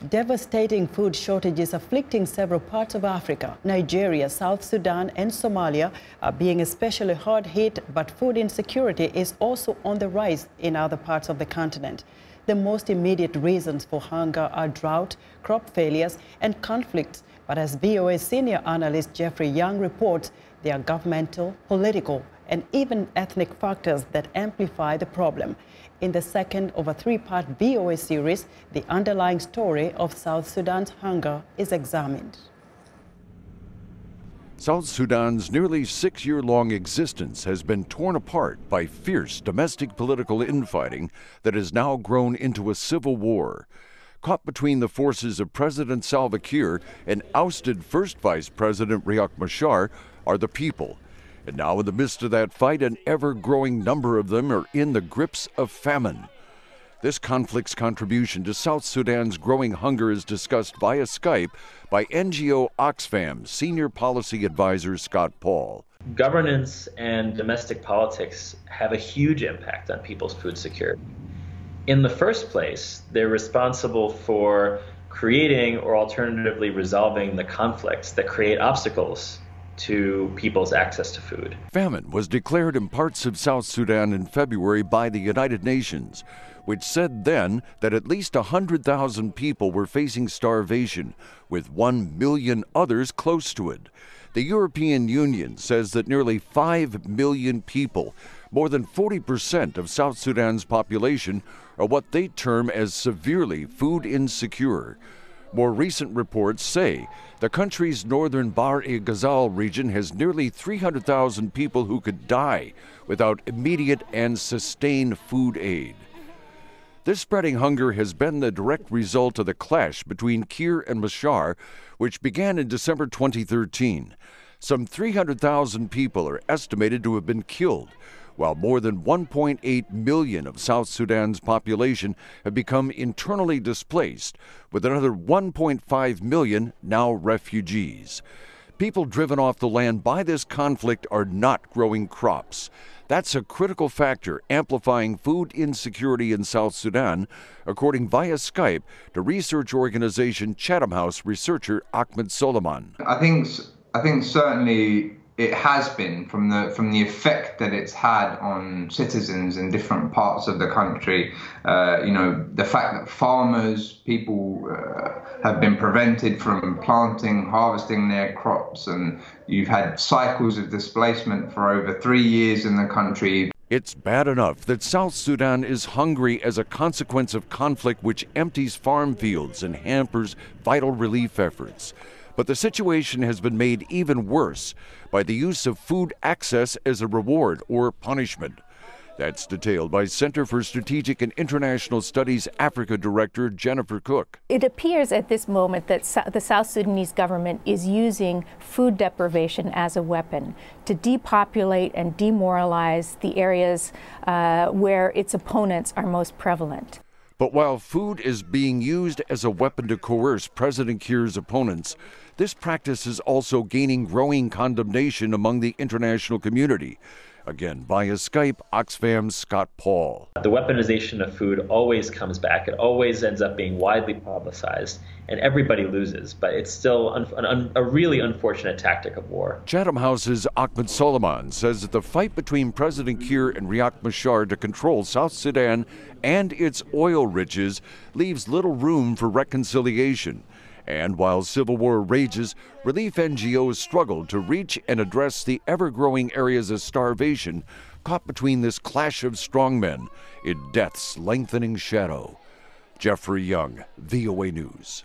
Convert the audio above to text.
Devastating food shortages afflicting several parts of Africa. Nigeria, South Sudan and Somalia are being especially hard hit, but food insecurity is also on the rise in other parts of the continent. The most immediate reasons for hunger are drought, crop failures and conflicts. But as VOA senior analyst Jeffrey Young reports, there are governmental, political and even ethnic factors that amplify the problem. In the second of a three-part VOA series, the underlying story of South Sudan's hunger is examined. South Sudan's nearly 6-year-long existence has been torn apart by fierce domestic political infighting that has now grown into a civil war. Caught between the forces of President Salva Kiir and ousted First Vice President Riek Machar are the people. And now in the midst of that fight, an ever-growing number of them are in the grips of famine. This conflict's contribution to South Sudan's growing hunger is discussed via Skype by NGO Oxfam's Senior Policy Advisor Scott Paul. Governance and domestic politics have a huge impact on people's food security. In the first place, they're responsible for creating or alternatively resolving the conflicts that create obstacles to people's access to food. Famine was declared in parts of South Sudan in February by the United Nations, which said then that at least 100,000 people were facing starvation, with 1 million others close to it. The European Union says that nearly 5 million people, more than 40% of South Sudan's population, are what they term as severely food insecure. More recent reports say the country's northern Bahr-e-Ghazal region has nearly 300,000 people who could die without immediate and sustained food aid. This spreading hunger has been the direct result of the clash between Kiir and Machar, which began in December 2013. Some 300,000 people are estimated to have been killed, while more than 1.8 million of South Sudan's population have become internally displaced, with another 1.5 million now refugees. People driven off the land by this conflict are not growing crops. That's a critical factor amplifying food insecurity in South Sudan, according via Skype to research organization Chatham House researcher Ahmed Soliman. I think certainly it has been from the effect that it's had on citizens in different parts of the country. The fact that people have been prevented from planting, harvesting their crops, and you've had cycles of displacement for over 3 years in the country. It's bad enough that South Sudan is hungry as a consequence of conflict which empties farm fields and hampers vital relief efforts. But the situation has been made even worse by the use of food access as a reward or punishment. That's detailed by Center for Strategic and International Studies Africa Director Jennifer Cook. It appears at this moment that the South Sudanese government is using food deprivation as a weapon to depopulate and demoralize the areas where its opponents are most prevalent. But while food is being used as a weapon to coerce President Kiir's opponents, this practice is also gaining growing condemnation among the international community. Again, via Skype, Oxfam's Scott Paul. The weaponization of food always comes back. It always ends up being widely publicized, and everybody loses. But it's still a really unfortunate tactic of war. Chatham House's Ahmed Soliman says that the fight between President Kiir and Riek Machar to control South Sudan and its oil riches leaves little room for reconciliation. And while civil war rages, relief NGOs struggle to reach and address the ever-growing areas of starvation caught between this clash of strongmen in death's lengthening shadow. Jeffrey Young, VOA News.